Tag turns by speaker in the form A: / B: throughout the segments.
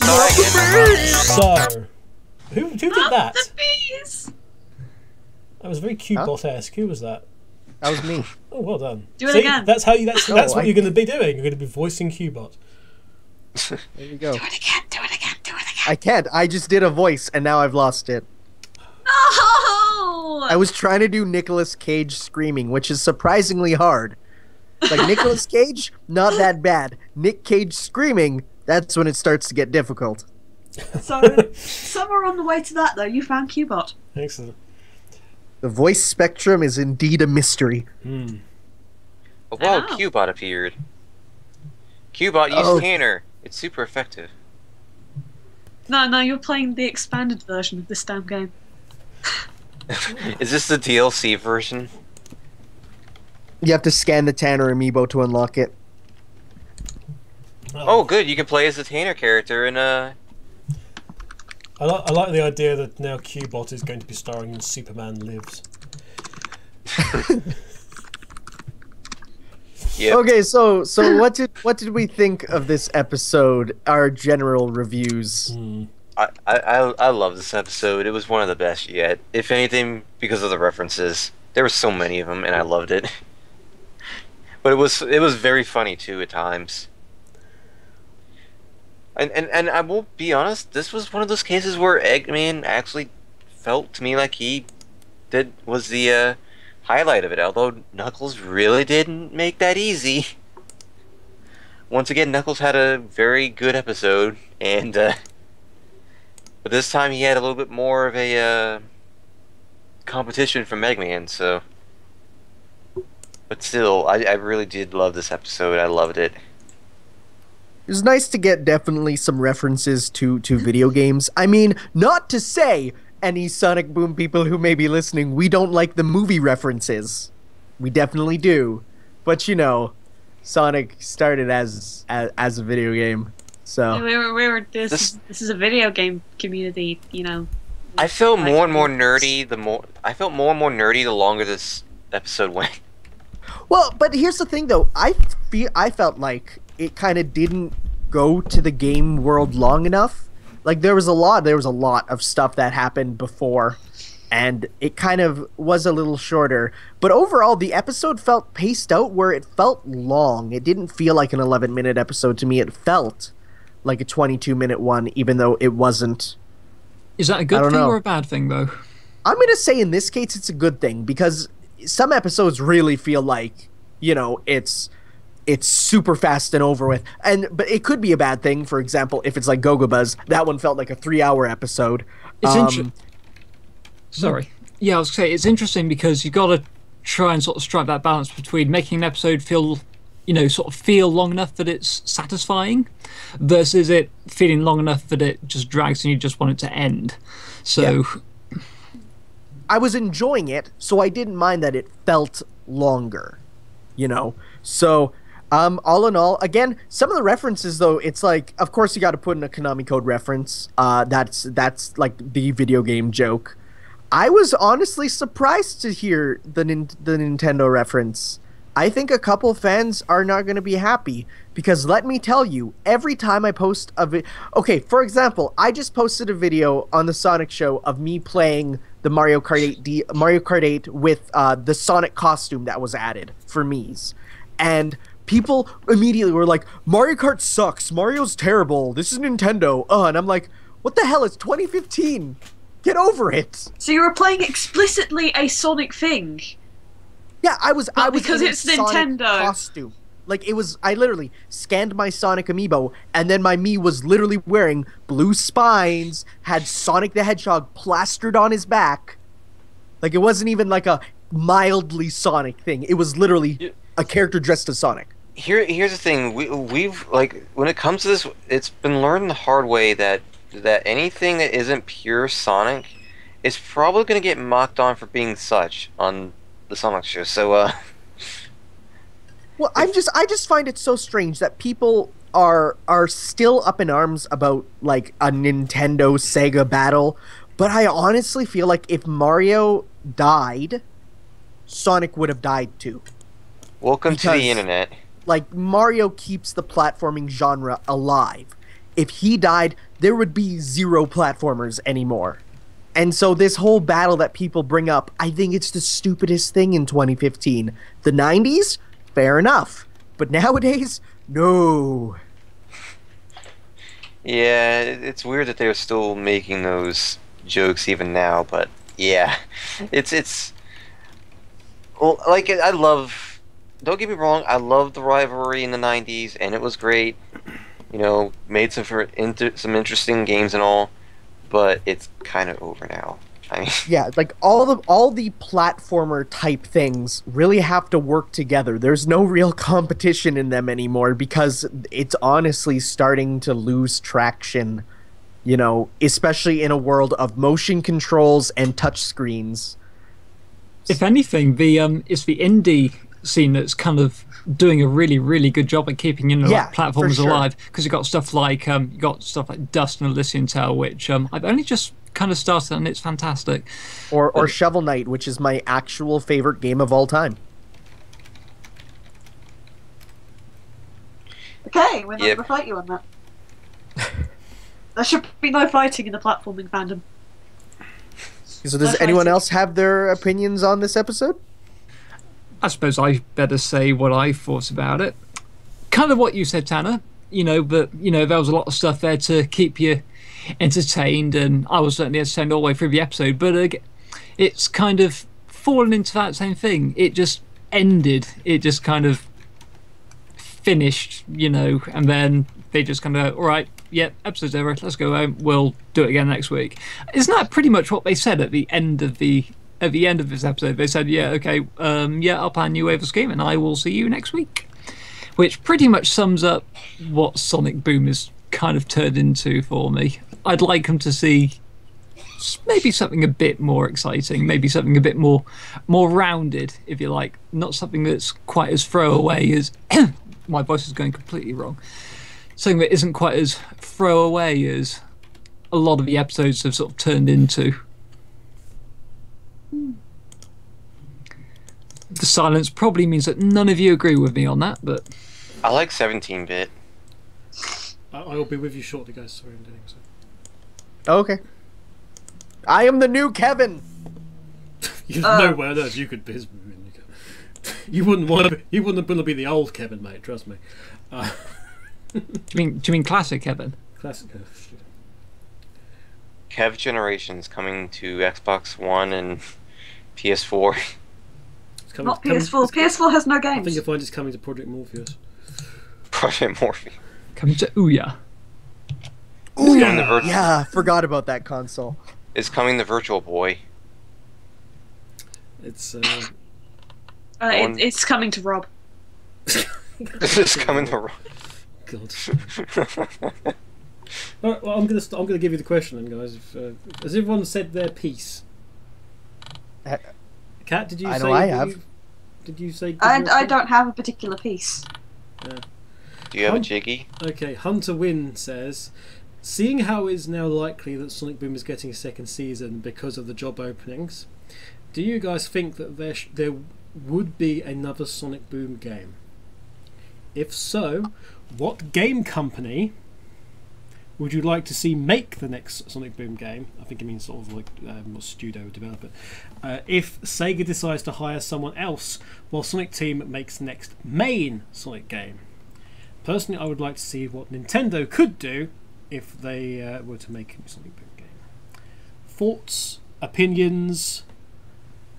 A: So, who did that?
B: The bees.
A: That was very Cubot-esque. Who was that?
C: That was me.
A: Oh, well done.
B: Do it again.
A: That's how you. That's what you're going to be doing. You're going to be voicing Cubot.
C: There you go.
B: Do it again. Do it again. Do it again.
C: I can't. I just did a voice, and now I've lost it.
B: No.
C: I was trying to do Nicolas Cage screaming, which is surprisingly hard. Like, Nicolas Cage, not that bad. Nick Cage screaming, that's when it starts to get difficult.
B: So, somewhere on the way to that, though, you found Cubot.
A: Excellent.
C: The voice spectrum is indeed a mystery.
A: Hmm.
D: Well, Cubot appeared. Cubot used Tanner. It's super effective.
B: No, you're playing the expanded version of this damn game.
D: Is this the DLC version?
C: You have to scan the Tanner amiibo to unlock it.
D: Oh, good. You can play as the Tanner character in
A: I like the idea that now Cubot is going to be starring in Superman Lives.
D: Yep.
C: Okay, so what did we think of this episode? Our general reviews.
D: I love this episode. It was one of the best yet. If anything, because of the references. There were so many of them, and I loved it. But it was very funny too at times. And I will be honest, this was one of those cases where Eggman actually felt to me like he was the highlight of it, although Knuckles really didn't make that easy. Once again, Knuckles had a very good episode, and but this time he had a little bit more of a competition from Eggman, so. But still, I really did love this episode. I loved it.
C: It was nice to get definitely some references to video games. I mean, not to say, any Sonic Boom people who may be listening, we don't like the movie references. We definitely do. But, you know, Sonic started as a video game. So
B: this is a video game community, you know.
D: I felt more and more nerdy the longer this episode went.
C: Well, but here's the thing, though. I felt like it kind of didn't go to the game world long enough. Like, there was a lot of stuff that happened before, and it kind of was a little shorter. But overall, the episode felt paced out where it felt long. It didn't feel like an 11-minute episode to me. It felt like a 22-minute one, even though it wasn't.
E: Is that a good thing or a bad thing, though?
C: I'm going to say in this case it's a good thing, because some episodes really feel like, you know, it's super fast and over with. But it could be a bad thing. For example, if it's like Gogobuzz, that one felt like a 3-hour episode.
E: It's Sorry. Yeah, I was going to say, it's interesting because you've got to try and sort of strike that balance between making an episode feel, you know, sort of feel long enough that it's satisfying versus it feeling long enough that it just drags and you just want it to end. So... Yeah.
C: I was enjoying it, so I didn't mind that it felt longer, you know? So, all in all, again, some of the references, though, it's like, of course you got to put in a Konami Code reference. That's like the video game joke. I was honestly surprised to hear the Nintendo reference. I think a couple fans are not going to be happy, because let me tell you, every time I post a video... Okay, for example, I just posted a video on the Sonic Show of me playing the Mario Kart 8 with the Sonic costume that was added for Mii's. And people immediately were like, Mario Kart sucks, Mario's terrible, this is Nintendo, and I'm like, what the hell, it's 2015, get over it.
B: So you were playing explicitly a Sonic thing?
C: Yeah, I was
B: because
C: in
B: it's
C: a Sonic
B: Nintendo
C: costume. Like, it was, I literally scanned my Sonic amiibo, and then my Mii was literally wearing blue spines, had Sonic the Hedgehog plastered on his back. Like, it wasn't even like a mildly Sonic thing. It was literally a character dressed as Sonic.
D: Here's the thing. We've like, when it comes to this, it's been learned the hard way that anything that isn't pure Sonic is probably going to get mocked on for being such on the Sonic Show. So,
C: well, I just find it so strange that people are still up in arms about like a Nintendo Sega battle, but I honestly feel like if Mario died, Sonic would have died too.
D: Welcome to the internet.
C: Like, Mario keeps the platforming genre alive. If he died, there would be zero platformers anymore. And so this whole battle that people bring up, I think it's the stupidest thing in 2015. The 90s? Fair enough. But nowadays? No.
D: Yeah, it's weird that they're still making those jokes even now, but yeah. It's well, like, I love, don't get me wrong, I loved the rivalry in the 90s, and it was great. You know, made some interesting games and all, but it's kind of over now. I mean,
C: yeah, like all the platformer type things really have to work together. There's no real competition in them anymore because it's honestly starting to lose traction, you know, especially in a world of motion controls and touch screens.
E: If anything, it's the indie scene that's kind of doing a really, really good job at keeping platforms alive, because you got stuff like Dust and Elysian Tale, which I've only just kind of started, and it's fantastic.
C: Or Shovel Knight, which is my actual favorite game of all time.
B: Okay, we're not going to fight you on that. There should be no fighting in the platforming fandom.
C: So does anyone else have their opinions on this episode?
E: I suppose I better say what I thought about it. Kind of what you said, Tanner. You know, but there was a lot of stuff there to keep you entertained, and I was certainly entertained all the way through the episode. But it's kind of fallen into that same thing. It just ended. It just kind of finished, and then they just kind of, all right, yep, episode's over. Let's go home. We'll do it again next week. Isn't that pretty much what they said at the end of this episode? They said, yeah, okay, I'll plan you wave a scheme, and I will see you next week. Which pretty much sums up what Sonic Boom is kind of turned into for me. I'd like them to see maybe something a bit more exciting, maybe something a bit more rounded, if you like. Not something that's quite as throwaway as... my voice is going completely wrong. Something that isn't quite as throwaway as a lot of the episodes have sort of turned into. The silence probably means that none of you agree with me on that, but...
D: I like 17-bit.
A: I will be with you shortly, guys. Sorry, I'm doing so.
C: Okay. I am the new Kevin!
A: There's nowhere on earth you could be. You wouldn't want to be the old Kevin, mate, trust me.
E: Do you mean classic Kevin?
A: Classic
D: Kev Generations coming to Xbox One and PS4.
B: Not PS4. PS4 has no games.
A: I think you'll find it's coming to Project Morpheus.
D: Project Morpheus.
E: Coming to Ouya.
C: Ouya! Yeah, forgot about that console.
D: It's coming to Virtual Boy.
A: It's
B: it's coming to Rob.
D: It's coming to Rob.
A: God. Alright, well, I'm gonna give you the question then, guys. Has everyone said their piece? Kat, did you say?
C: I know I have.
A: Did you say?
B: I don't have a particular piece.
D: Do you have a jiggy?
A: Okay, Hunter Wynn says, seeing how it is now likely that Sonic Boom is getting a second season because of the job openings, do you guys think that there would be another Sonic Boom game? If so, what game company would you like to see make the next Sonic Boom game? I think it means sort of like what studio would develop it. If Sega decides to hire someone else while Sonic Team makes the next main Sonic game. Personally, I would like to see what Nintendo could do if they were to make a Sonic Boom game. Thoughts? Opinions?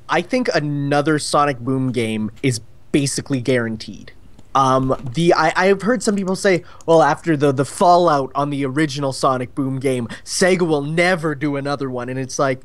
C: I think another Sonic Boom game is basically guaranteed. I've heard some people say, well, after the fallout on the original Sonic Boom game, Sega will never do another one, and it's like,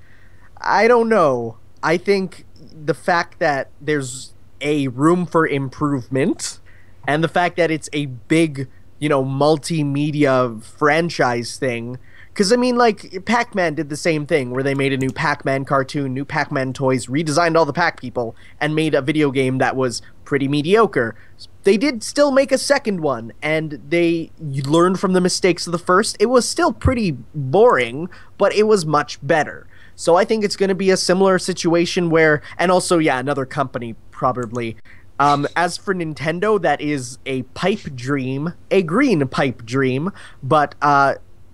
C: I don't know. I think the fact that there's a room for improvement, and the fact that it's a big, multimedia franchise thing. Because, I mean, like, Pac-Man did the same thing, where they made a new Pac-Man cartoon, new Pac-Man toys, redesigned all the Pac people, and made a video game that was pretty mediocre. They did still make a second one, and they learned from the mistakes of the first. It was still pretty boring, but it was much better. So I think it's going to be a similar situation where... And also, yeah, another company, probably... as for Nintendo, that is a pipe dream, a green pipe dream, but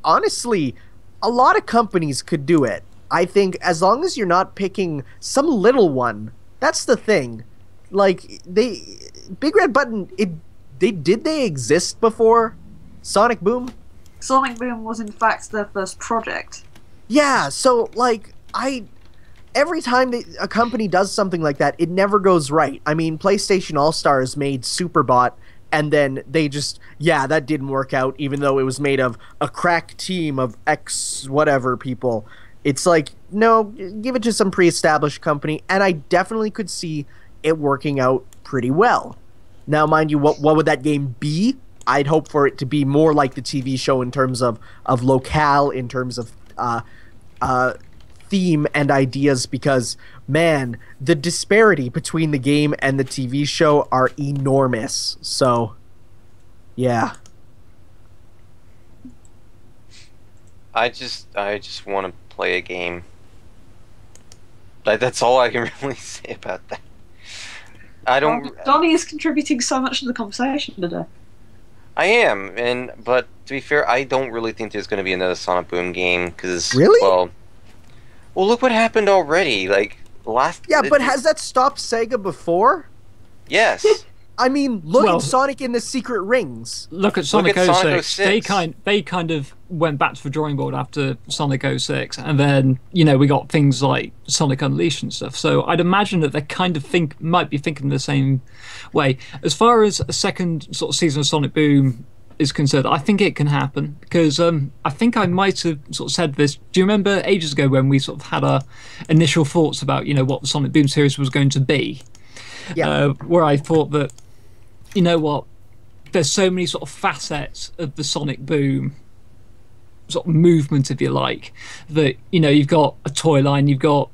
C: honestly, a lot of companies could do it. I think as long as you're not picking some little one, that's the thing. Like Big Red Button, they exist before Sonic Boom?
B: Sonic Boom was in fact their first project.
C: Yeah, so like every time a company does something like that, it never goes right. I mean, PlayStation All-Stars made Superbot, and then they just, that didn't work out, even though it was made of a crack team of X whatever people. It's like, no, give it to some pre-established company, and I definitely could see it working out pretty well. Now, mind you, what would that game be? I'd hope for it to be more like the TV show in terms of locale, in terms of theme and ideas, because, man, the disparity between the game and the TV show are enormous. So, yeah.
D: I just want to play a game. That's all I can really say about that. I don't.
B: Donnie is contributing so much to the conversation today.
D: I am, but to be fair, I don't really think there's going to be another Sonic Boom game because
C: Really?
D: Well, look what happened already. Like last.
C: Yeah, but has that stopped Sega before?
D: Yes.
C: I mean, look at Sonic in the Secret Rings.
E: Look at Sonic
D: Look at
E: 06.
D: Sonic 06.
E: They kind of went back to the drawing board after Sonic 06, and then we got things like Sonic Unleashed and stuff. So I'd imagine that they kind of might be thinking the same way. As far as a second sort of season of Sonic Boom is concerned, I think it can happen because I think I might have sort of said this. Do you remember ages ago when we sort of had our initial thoughts about what the Sonic Boom series was going to be?
C: Yeah.
E: Where I thought that, you know what, there's so many sort of facets of the Sonic Boom sort of movement, if you like, that you've got a toy line, you've got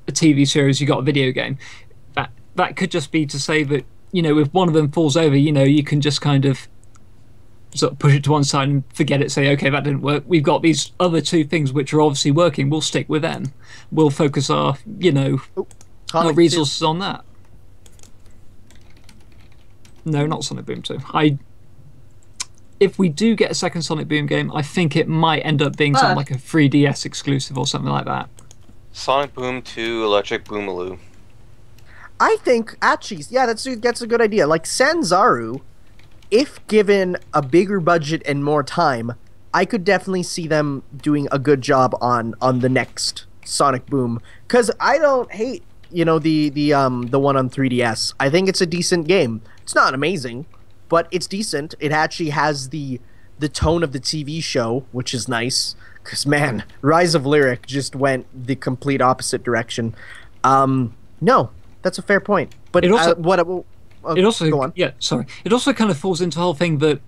E: a TV series, you've got a video game. That could just be to say that if one of them falls over, you can just kind of sort of push it to one side and forget it, say, okay, that didn't work, we've got these other two things which are obviously working, we'll stick with them, we'll focus our our resources on that. No, not Sonic Boom 2. If we do get a second Sonic Boom game, I think it might end up being something like a 3DS exclusive or something like that.
D: Sonic Boom 2 Electric Boomaloo.
C: I think, actually, that's a good idea. Like Sanzaru, if given a bigger budget and more time, I could definitely see them doing a good job on the next Sonic Boom. Because I don't hate, the one on 3DS. I think it's a decent game. It's not amazing, but it's decent. It actually has the tone of the TV show, which is nice. Because, man, Rise of Lyric just went the complete opposite direction. No, that's a fair point. But
E: it also,
C: it also go on.
E: Yeah, sorry. It also kind of falls into the whole thing that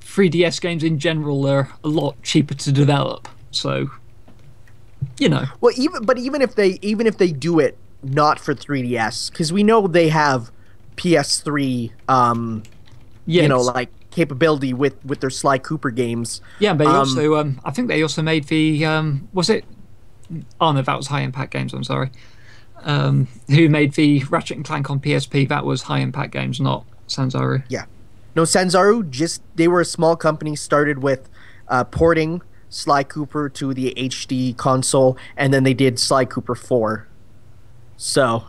E: 3DS games in general are a lot cheaper to develop. So,
C: Well, even if they do it not for 3DS, because we know they have PS3, like capability with their Sly Cooper games.
E: Yeah, but also, I think they also made the was it? Oh no, that was High Impact Games. I'm sorry. Who made the Ratchet and Clank on PSP? That was High Impact Games, not Sanzaru.
C: Yeah, no, Sanzaru they were a small company, started with porting Sly Cooper to the HD console, and then they did Sly Cooper 4. So,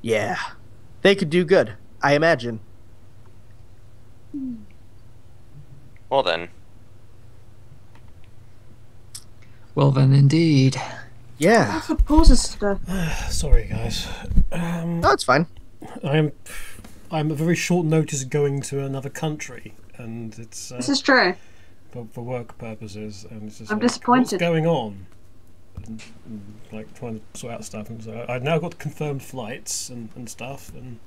C: yeah. They could do good, I imagine.
D: Well then.
E: Well then, indeed.
C: Yeah.
B: Lots of pauses today.
A: Sorry, guys.
C: No, it's fine.
A: I'm a very short notice going to another country, and it's
B: This is true.
A: for work purposes, and it's just
B: I'm
A: like,
B: disappointed.
A: What's going on? And, like trying to sort out stuff, and so I've now got confirmed flights and stuff, and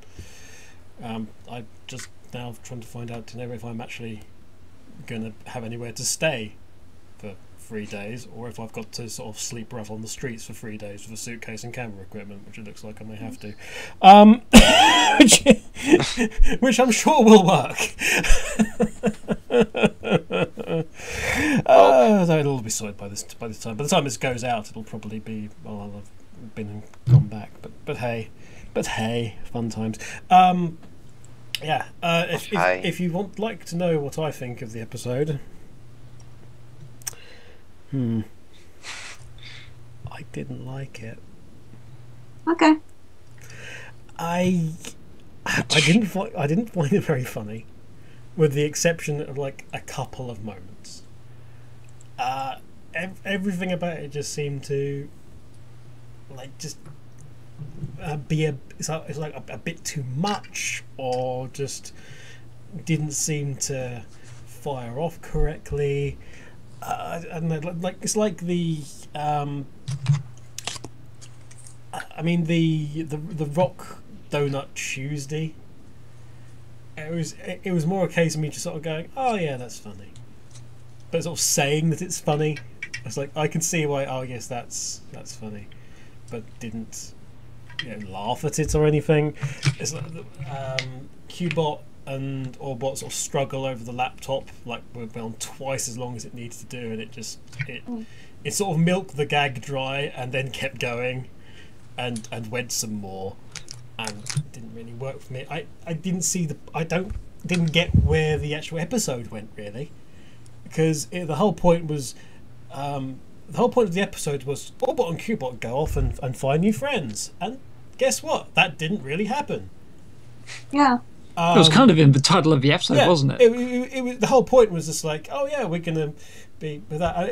A: I just now trying to find out if I'm actually going to have anywhere to stay for 3 days, or if I've got to sort of sleep rough on the streets for 3 days with a suitcase and camera equipment, which it looks like I may have to, which I'm sure will work. So it'll all be sorted by this time. By the time this goes out, it'll probably be I'll have been and gone back. But hey, fun times. If you like to know what I think of the episode, I didn't like it.
B: Okay.
A: I didn't find it very funny, with the exception of like a couple of moments. Everything about it just seemed to like just be it's like a bit too much, or just didn't seem to fire off correctly. And like it's like the the Rock Donut Tuesday. It was more a case of me just sort of going, oh yeah, that's funny, but sort of saying that it's funny. It's like I can see why. Oh yes, that's funny, but didn't laugh at it or anything. It's like Qbot and Orbot sort of struggle over the laptop, like went on twice as long as it needed to do, and it sort of milked the gag dry and then kept going, and went some more, and didn't really work for me. I didn't get where the actual episode went really, because the whole point was. The whole point of the episode was Orbot and Qbot go off and find new friends, and guess what? That didn't really happen.
B: Yeah.
E: It was kind of in the title of the episode, wasn't it?
A: It was, the whole point was just like, oh yeah, we're gonna be with that.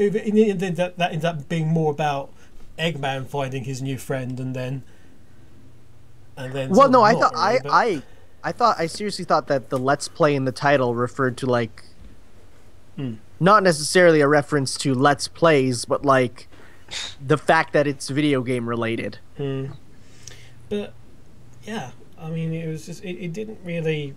A: That ended up being more about Eggman finding his new friend, and then.
C: Well, no, I seriously thought that the "Let's Play" in the title referred to like. Not necessarily a reference to Let's Plays, but like the fact that it's video game related.
A: But yeah, I mean, it was just it didn't really.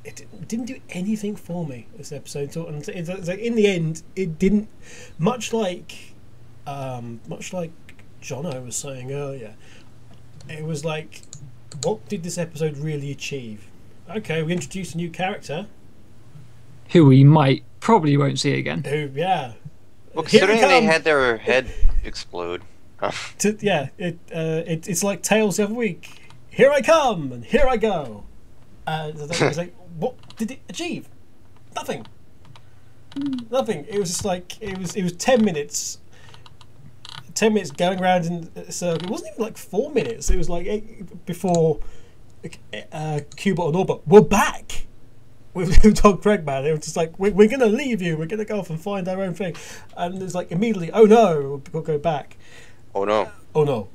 A: It didn't do anything for me this episode. And it's like in the end, it didn't. Much like Jono was saying earlier, it was like, what did this episode really achieve? Okay, we introduced a new character.
E: Who we probably won't see again.
A: Yeah.
D: Well, considering they had their head explode.
A: It's like Tales the other week. Here I come, and here I go. It's like, what did it achieve? Nothing. Nothing. It was just like, it was 10 minutes. 10 minutes going around in a circle. It wasn't even like 4 minutes. It was like before Qbot and Orbot were back. With Dog Craigman, they were just like, we're going to leave you, we're going to go off and find our own thing. And it's like, immediately, oh no, we'll go back.
D: Oh no.
A: Oh no.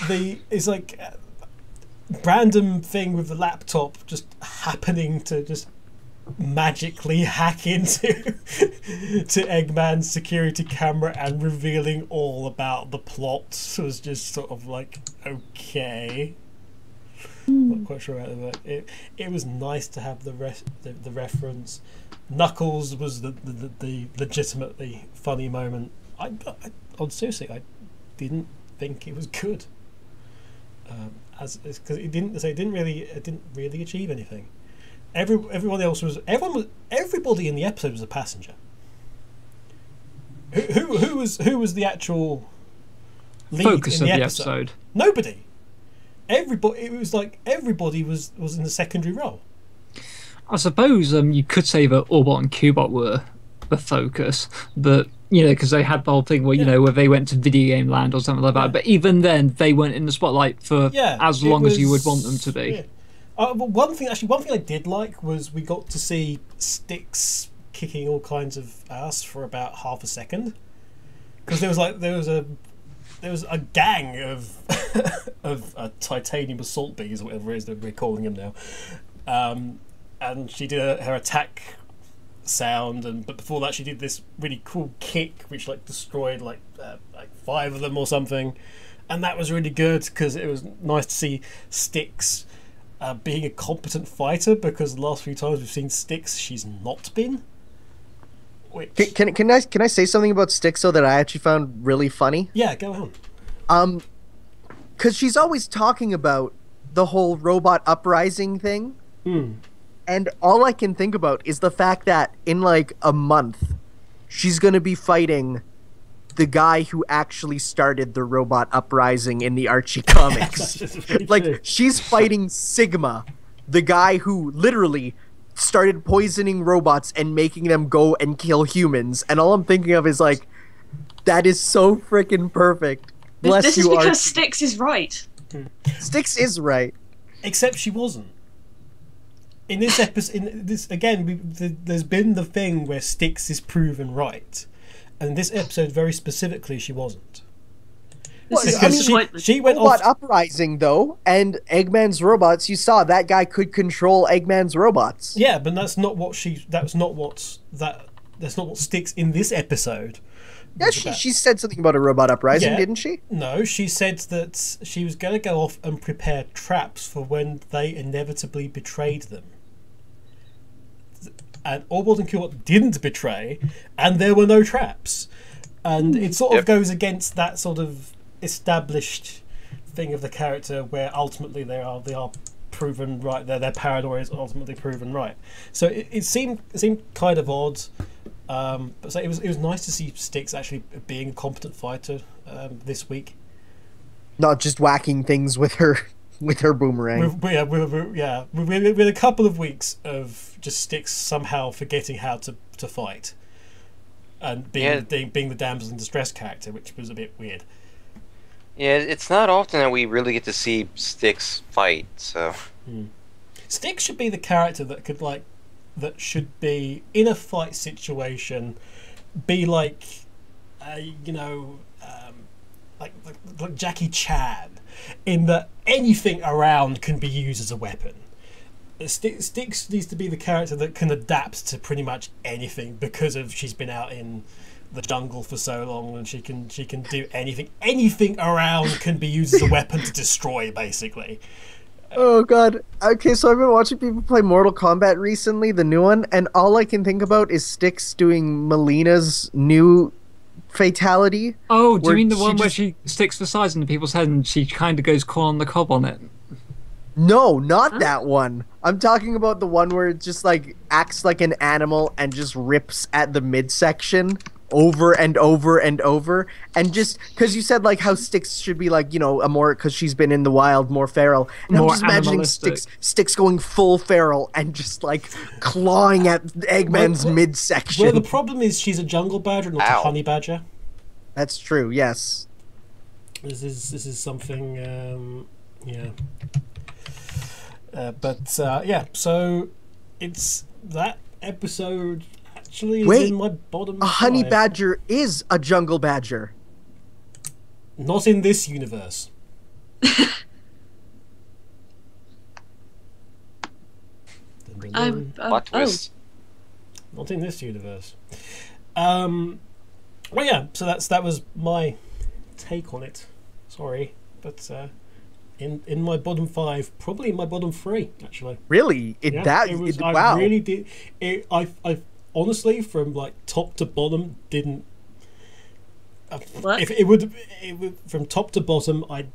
A: It's like random thing with the laptop just happening to just magically hack into to Eggman's security camera and revealing all about the plot was just sort of like, okay. Not quite sure about that. It was nice to have the reference. Knuckles was the legitimately funny moment. Seriously, I didn't think it was good. Because it didn't really achieve anything. Everybody in the episode was a passenger. Who was the actual lead
E: focus
A: in the
E: of the
A: episode? Nobody. It was like everybody was in the secondary role.
E: I suppose you could say that Orbot and Qbot were the focus, but because they had the whole thing where where they went to video game land or something like that. But even then, they weren't in the spotlight for as long as you would want them to be.
A: But one thing I did like was we got to see Styx kicking all kinds of ass for about half a second, because there was a gang of of titanium assault bees or whatever it is that we're calling them now, and she did her attack sound, but before that she did this really cool kick which like destroyed like 5 of them or something, and that was really good because it was nice to see Styx being a competent fighter, because the last few times we've seen Styx she's not been.
C: Can I say something about Styx though that I actually found really funny?
A: Yeah, go on.
C: Because she's always talking about the whole robot uprising thing, and all I can think about is the fact that in like a month, she's gonna be fighting the guy who actually started the robot uprising in the Archie comics. Like, she's fighting Sigma, the guy who literally started poisoning robots and making them go and kill humans. And all I'm thinking of is like, that is so freaking perfect. Bless
B: This
C: you,
B: is because
C: Archie.
B: Styx is right.
C: Styx is right.
A: Except she wasn't. In this episode, in this again, there's been the thing where Styx is proven right, and in this episode, very specifically, she wasn't.
B: This is
C: I mean,
B: pointless.
A: She went
C: Robot
A: off.
C: Uprising, though, and Eggman's robots, you saw that guy could control Eggman's robots.
A: Yeah, but that's not what she. That's not what Styx in this episode.
C: Yeah,
A: was
C: she,
A: about.
C: she said something about a robot uprising,
A: Yeah.
C: didn't she?
A: No, she said that she was going to go off and prepare traps for when they inevitably betrayed them. And Orbot and Killbot didn't betray, and there were no traps. And it sort of goes against that sort of established thing of the character where ultimately they are proven right. Their paranoia is ultimately proven right. So it seemed kind of odd. But so it was nice to see Styx actually being a competent fighter this week.
C: Not just whacking things with her boomerang.
A: With a couple of weeks of just Styx somehow forgetting how to fight, and being the damsel in distress character, which was a bit weird.
D: Yeah, it's not often that we really get to see Styx fight, so...
A: Styx should be the character that should be in a fight situation, be like, like Jackie Chan, in that anything around can be used as a weapon. Styx needs to be the character that can adapt to pretty much anything because she's been out in the jungle for so long, and she can do anything. Anything around can be used as a weapon to destroy, basically.
C: Oh god. Okay, so I've been watching people play Mortal Kombat recently, the new one, and all I can think about is Styx doing Melina's new fatality.
E: Oh, do you
C: Where
E: mean the
C: she
E: one where
C: just-
E: she sticks the size into people's head and she kind of goes corn on the cob on it?
C: No, not that one. I'm talking about the one where it just like acts like an animal and just rips at the midsection over and over and over, and just because you said like how Styx should be like, a more, because she's been in the wild, more feral, and
E: More
C: I'm just imagining
E: animalistic.
C: Styx going full feral and just like clawing at Eggman's
A: Well,
C: midsection.
A: Well, the problem is she's a jungle badger, not
D: Ow.
A: a honey badger.
C: That's true, yes.
A: This is something, yeah. So it's that episode actually is
C: Wait,
A: in my bottom
C: A honey
A: five.
C: badger is a jungle badger.
A: Not in this universe. Dun, dun, dun.
D: Plot twist.
A: Not in this universe. Well, yeah. So that was my take on it. Sorry, but in my bottom five, probably in my bottom three, actually.
C: Really?
A: Yeah,
C: Wow.
A: I really did. I honestly, from like top to bottom, didn't.
B: What?
A: If it would from top to bottom, I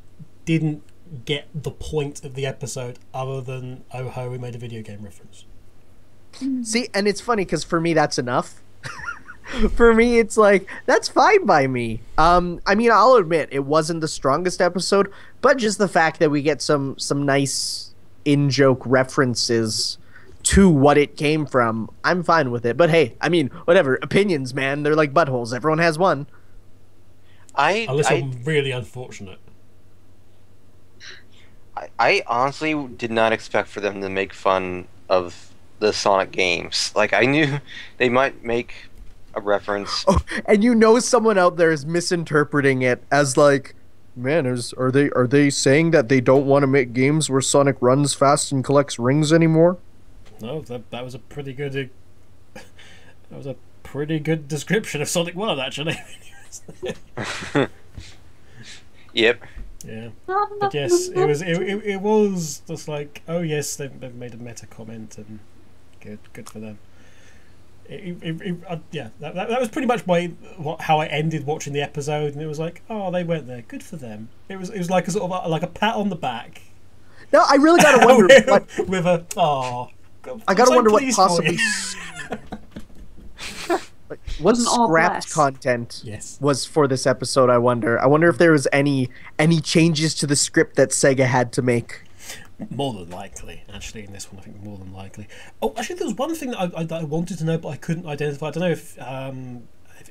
A: didn't get the point of the episode other than oh ho, we made a video game reference.
C: See, and it's funny because for me that's enough. For me, it's like that's fine by me. I mean, I'll admit it wasn't the strongest episode, but just the fact that we get some nice in-joke references to what it came from, I'm fine with it. But hey, I mean, whatever. Opinions, man, they're like buttholes. Everyone has one.
A: Unless
D: I
A: I'm really unfortunate.
D: honestly did not expect for them to make fun of the Sonic games. Like, I knew they might make a reference.
C: Oh, and someone out there is misinterpreting it as like, man, are they saying that they don't want to make games where Sonic runs fast and collects rings anymore?
A: No, that was a pretty good. That was a pretty good description of Sonic 1, actually.
D: Yep.
A: Yeah, but yes, it was just like, oh yes, they've made a meta comment, and good for them. Yeah, that was pretty much how I ended watching the episode, and it was like, oh, they went there, good for them. It was like a sort of like a pat on the back.
C: No, I really gotta wonder what.
A: With a
C: I gotta wonder what
A: pleased for
C: possibly
A: you.
C: what
B: Wasn't all
C: scrapped
B: blessed.
C: content
A: Yes.
C: was for this episode. I wonder if there was any changes to the script that Sega had to make.
A: More than likely, actually, in this one, I think more than likely. Oh, actually, there was one thing that I wanted to know, but I couldn't identify. I don't know if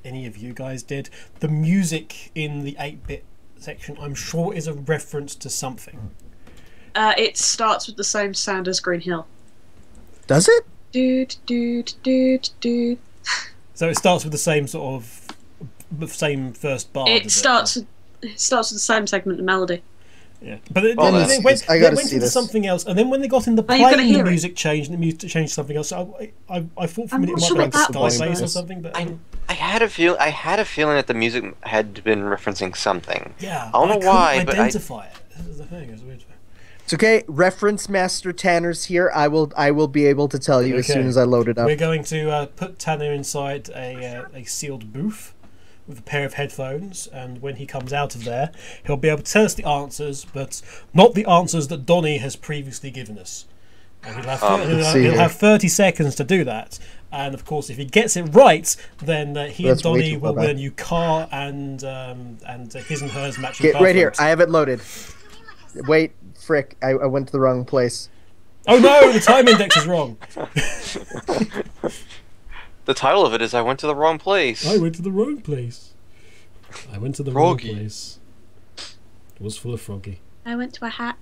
A: any of you guys did. The music in the 8-bit section, I'm sure, is a reference to something.
B: It starts with the same sound as Green Hill.
C: Does it?
B: Doot, doot, doot, doot.
A: So it starts with the same sort of, the same first bar.
B: It starts with the same segment of melody.
A: Yeah, but then
D: Oh,
A: they went
C: I gotta
A: into
C: see this.
A: something else, and then when they got in the
B: Oh, you're gonna
A: plane, the
B: hear it.
A: music changed, and the music changed to something else. So I thought for a
B: I'm
A: minute it
B: not
A: might
B: sure
A: be like
B: what that
A: Skybase or
C: was.
A: something, but
D: I had a feeling that the music had been referencing something.
A: yeah,
D: I don't know why,
A: couldn't
D: but I
A: identify it. This is the thing. It's weird.
C: It's okay. Reference Master Tanner's here. I will be able to tell you as
A: Okay.
C: soon as I load it up.
A: We're going to put Tanner inside a sealed booth with a pair of headphones, and when he comes out of there, he'll be able to tell us the answers, but not the answers that Donnie has previously given us. And he'll have,
C: Let's see
A: he'll
C: here.
A: have 30 seconds to do that. And of course, if he gets it right, then he and
C: That's way
A: Donnie
C: too
A: will
C: far
A: win a
C: back.
A: new car and his and hers matching
C: Get right here.
A: bathrooms.
C: I have it loaded. Wait, frick! I went to the wrong place.
A: Oh no, the time index is wrong.
D: the title of it is "I Went to the Wrong Place."
A: I went to the wrong place. I went to the
D: Froggy.
A: wrong place. It was full of Froggy.
B: I went to a hat.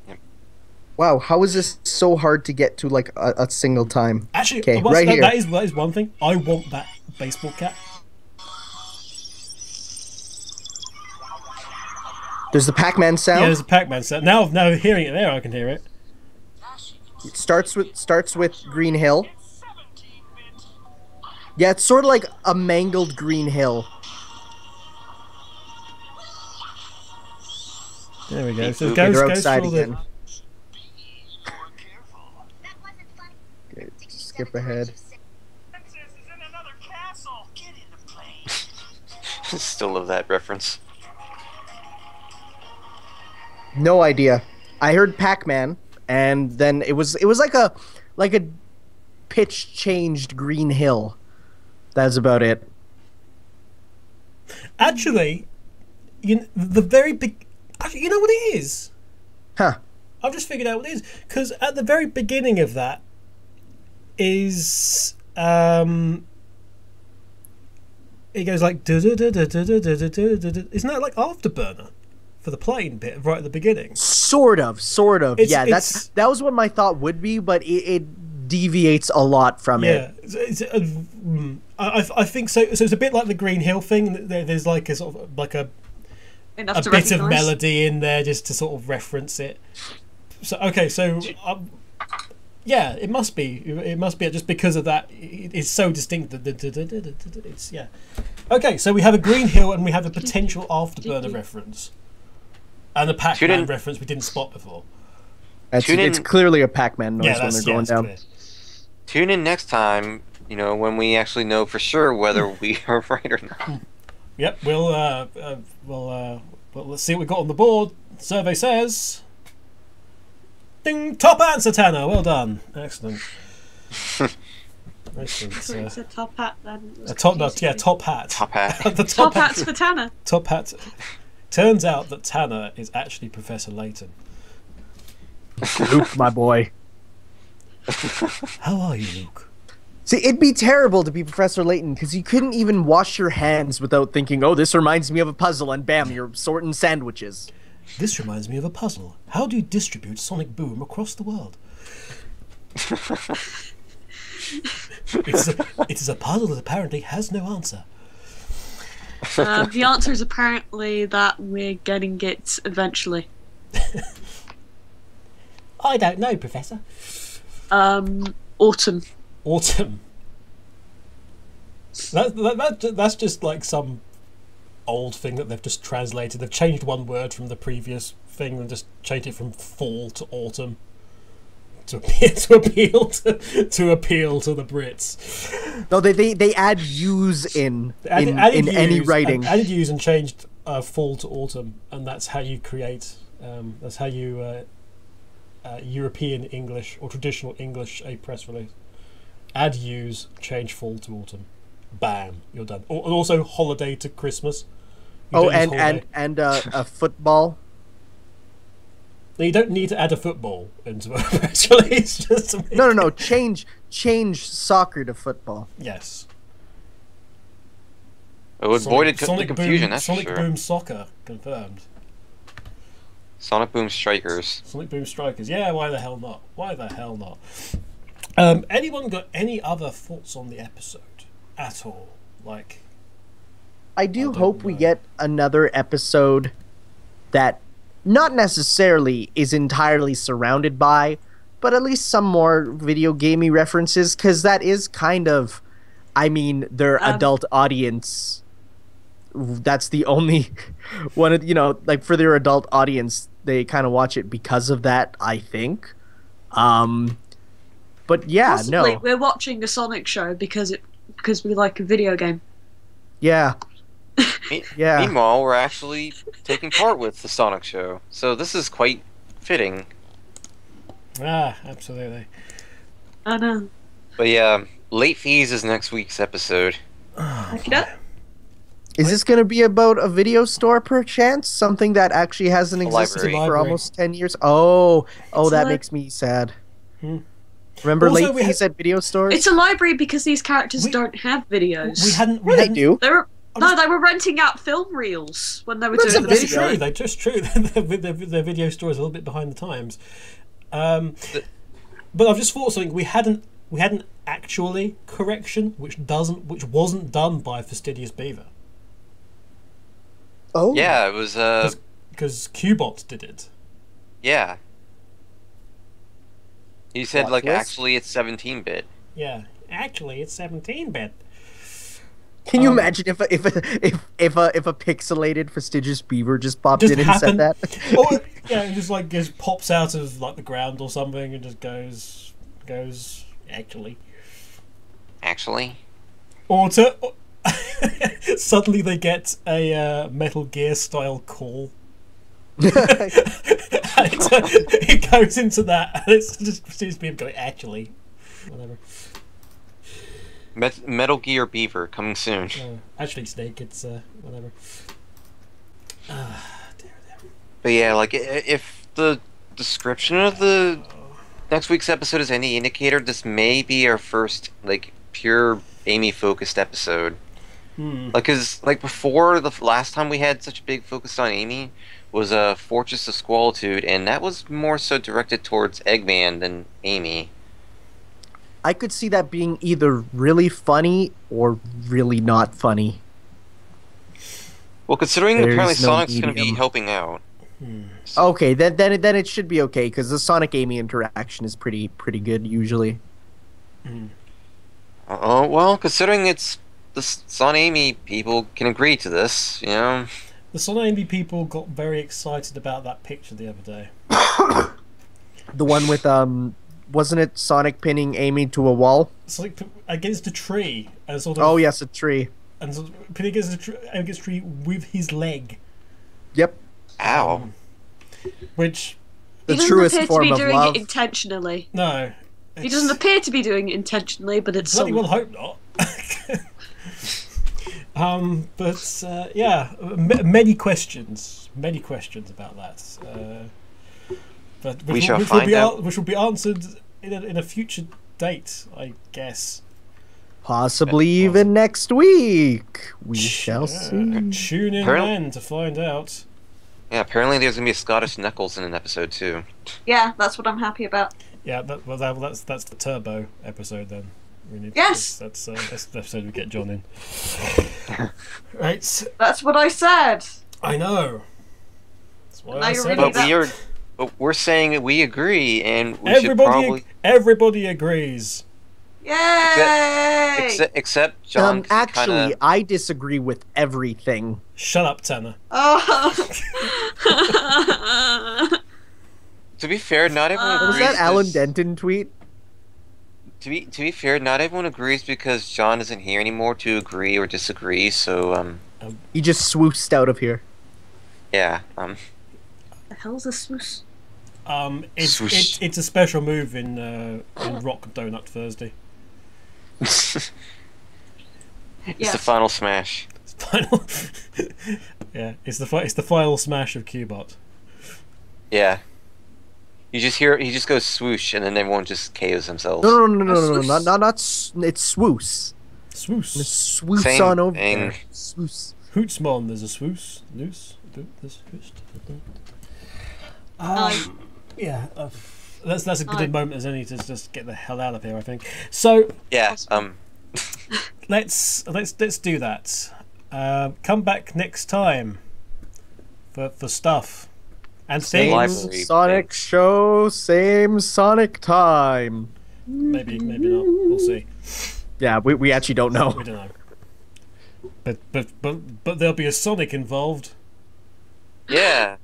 C: Wow, how is this so hard to get to like a single time?
A: Actually,
C: Okay,
A: well,
C: right here.
A: that is one thing. I want that baseball cap.
C: There's the Pac-Man
A: Yeah,
C: sound.
A: there's a Pac-Man set. Now hearing it there, I can hear it.
C: It starts with Green Hill. Yeah, it's sort of like a mangled Green Hill.
A: There we go.
D: Beep,
A: So it
D: boop.
A: goes,
C: They're
A: goes
C: outside
A: through all the...
C: again. Okay, skip ahead.
D: Still love that reference.
C: No idea. I heard Pac-Man, and then it was like a pitch changed Green Hill. That's about it.
A: Actually, the very big... Actually, you know what it is?
C: Huh.
A: I've just figured out what it is. Because at the very beginning of that is... it goes like... Isn't that like Afterburner? For the plane bit right at the beginning.
C: Sort of. Yeah,
A: it's-
C: that was what my thought would be, but it deviates a lot from it.
A: Yeah, I think so. So it's a bit like the Green Hill thing. There's like a sort of like a
B: Enough to
A: bit of
B: recognise.
A: melody in there just to sort of reference it. So okay, so yeah, it must be just because of that. It's so distinct that it's yeah. Okay, so we have a Green Hill and we have a potential Afterburner reference, and a Pac-Man
D: in.
A: reference we didn't spot before.
D: Tune
C: It's
D: in-
C: clearly a Pac-Man noise
A: Yeah,
C: when
A: that's
C: they're going
A: that's
C: down.
A: clear.
D: Tune in next time, when we actually know for sure whether we are right or not.
A: Yep, we'll let's see what we got on the board. Survey says, ding, top answer, Tanner. Well done, excellent. Excellent.
B: So it's a top hat then.
A: A top hat.
D: Top hat.
A: The
B: Top hats for Tanner.
A: Top hat. Turns out that Tanner is actually Professor Layton.
C: Luke, my boy.
A: How are you, Luke?
C: See, it'd be terrible to be Professor Layton because you couldn't even wash your hands without thinking, "Oh, this reminds me of a puzzle," and bam, you're sorting sandwiches.
A: This reminds me of a puzzle. How do you distribute sonic boom across the world? It is a puzzle that apparently has no answer.
B: The answer is apparently that we're getting it eventually.
A: I don't know, Professor.
B: Autumn.
A: Autumn. That's just like some old thing that they've just translated. They've changed one word from the previous thing and just changed it from fall to autumn to appeal to the Brits.
C: No, they add "use" in
A: Added
C: any
A: use-
C: writing.
A: added use and changed fall to autumn, and that's how you create. That's how you European English or traditional English a press release. Add use, change fall to autumn. Bam, you're done. And also holiday to Christmas. You
C: Oh,
A: don't use holiday.
C: and a football.
A: You don't need to add a football into a press release. Just to make
C: No. Change soccer to football.
A: Yes.
D: It would avoid the
A: Sonic
D: confusion,
A: Boom,
D: that's for
A: Sonic
D: sure.
A: Boom Soccer confirmed.
D: Sonic Boom Strikers.
A: Sonic Boom Strikers. Yeah, why the hell not? Why the hell not? Anyone got any other thoughts on the episode at all? Like,
C: I do
A: don't
C: hope we
A: know.
C: get another episode that not necessarily is entirely surrounded by, but at least some more video gamey references, because that is kind of, I mean, their adult audience. That's the only one of, like for their adult audience, they kind of watch it because of that, I think. But yeah,
B: Possibly,
C: no.
B: we're watching a Sonic show because we like a video game.
C: Yeah. Yeah.
D: Meanwhile, we're actually taking part with the Sonic show, so this is quite fitting.
A: absolutely.
B: I know.
D: But yeah, Late Fees is next week's episode.
B: Okay.
C: Is this going to be about a video store, perchance? Something that actually hasn't existed
D: library.
C: for almost 10 years? Oh, that
B: li-
C: makes me sad.
A: Hmm.
C: Remember
A: Also,
C: late
A: we
C: fees at video stores?
B: It's a library because these characters
A: We-
B: don't have videos.
A: We hadn't.
C: Yeah, they do.
B: They were renting out film reels when they were
C: That's
B: doing
C: a
B: the
A: That's
C: video.
A: true. They're just true. their video store is a little bit behind the times. But I've just thought of something. We hadn't actually correction, which wasn't done by Fastidious Beaver,
C: Oh.
D: Yeah, it was,
A: because Qbot did it.
D: yeah. He said,
C: Plot
D: like,
C: twist.
D: actually it's 17-bit.
A: Yeah, actually, it's 17-bit.
C: Can you imagine if a pixelated fastidious beaver just popped
A: Just
C: in and
A: happened,
C: said that?
A: or yeah, it just pops out of like the ground or something and just goes actually.
D: Actually?
A: Or suddenly they get a Metal Gear style call. And it goes into that, and it just seems to be going actually, whatever.
D: Metal Gear Beaver coming soon.
A: Actually, Snake, it's whatever. Dear.
D: But yeah, like, if the description of the next week's episode is any indicator, this may be our first, like, pure Amy-focused episode. Like, cause, like, before, the last time we had such a big focus on Amy was Fortress of Squalitude, and that was more so directed towards Eggman than Amy.
C: I could see that being either really funny or really not funny.
D: Well, considering
C: There's
D: apparently
C: no
D: Sonic's going to be
C: medium.
D: helping out.
C: Okay, then it should be okay because the Sonic Amy interaction is pretty good usually.
D: Oh, well, considering it's the Son Amy people can agree to this, you know.
A: The Sonic Amy people got very excited about that picture the other day.
C: The one with wasn't it Sonic pinning Amy to a wall?
A: Sonic against a tree, and sort of.
C: Oh yes, a tree.
A: And sort of pinning against a tree with his leg,
C: Yep.
D: Ow.
A: which
C: The
B: He doesn't
C: truest
B: appear to
C: form
B: be
C: of
B: doing
C: love.
B: it intentionally.
A: no,
B: He doesn't appear to be doing it intentionally, but it's
A: bloody well
B: something.
A: hope not. But yeah, many questions about that. But
D: We shall find out.
A: which will be answered in a future date, I guess.
C: Possibly even next week. We shall see.
A: Tune in
D: Apparently-
A: then to find out.
D: Yeah, apparently there's going to be a Scottish Knuckles in an episode, too.
B: Yeah, that's what I'm happy about.
A: Yeah, that's the Turbo episode then. We need
B: Yes!
A: that's the episode we get John in. Right,
B: That's what I said.
A: I know. That's why
B: Now
A: I
B: you're
A: said
B: really
A: it.
D: But we're saying that we agree, and we should probably...
A: Everybody agrees.
B: Yay!
D: Except John, 'cause he
C: Actually,
D: kinda,
C: I disagree with everything.
A: Shut up, Tanner.
B: Oh.
D: to be fair, not everyone
C: Was
D: agrees.
C: that Alan
D: 'cause-
C: Denton tweet?
D: To be fair, not everyone agrees because John isn't here anymore to agree or disagree. So
C: He just swoosed out of here.
D: yeah
B: The hell's a swoosh?
D: Swoosh.
A: It's a special move in Rock Donut Thursday.
D: It's
B: Yes.
D: the final smash.
A: It's final. Yeah, it's the final smash of Qbot.
D: Yeah. You just hear he just goes swoosh, and then everyone just KOs themselves.
C: It's swoos.
A: Swoos.
C: Swoops
D: Same
C: on over
D: thing.
C: there. Swoos.
A: Hootsmon, there's a swoos. Loose. This hoosed. Yeah. That's a good moment as any to just get the hell out of here, I think. So
D: Yeah.
A: let's do that. Come back next time for stuff and
C: Same
A: things.
D: Library.
C: Sonic show, same Sonic time.
A: Maybe not. We'll see.
C: Yeah, we actually don't know.
A: We don't know. But there'll be a Sonic involved,
D: Yeah.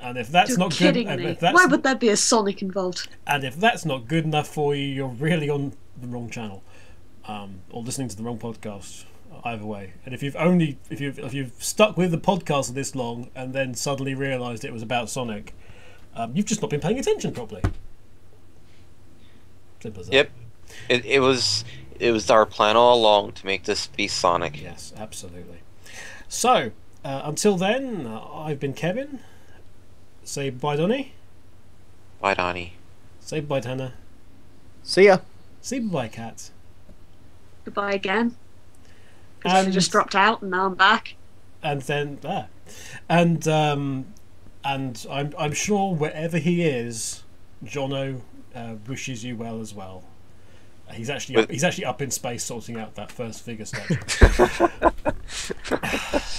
A: and if that's
B: You're
A: not
B: kidding
A: good,
B: me. Why would there be a Sonic involved?
A: and if that's not good enough for you, you're really on the wrong channel, or listening to the wrong podcast. Either way, and if you've stuck with the podcast this long and then suddenly realised it was about Sonic, you've just not been paying attention properly. Simple as that.
D: Yep. It was our plan all along to make this be Sonic.
A: Yes, absolutely. So, until then, I've been Kevin. Say bye, Donnie.
D: Bye, Donnie.
A: Say bye, Tanner.
C: See ya.
A: Say bye, Kat.
B: Goodbye again. Because I just dropped out and now I'm back.
A: And then and I'm sure wherever he is, Jono wishes you well as well. He's actually up in space sorting out that first figure statue.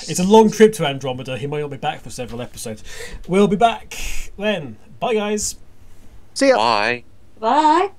A: It's a long trip to Andromeda. He might not be back for several episodes. We'll be back then. Bye, guys.
C: See ya.
D: Bye.
B: Bye.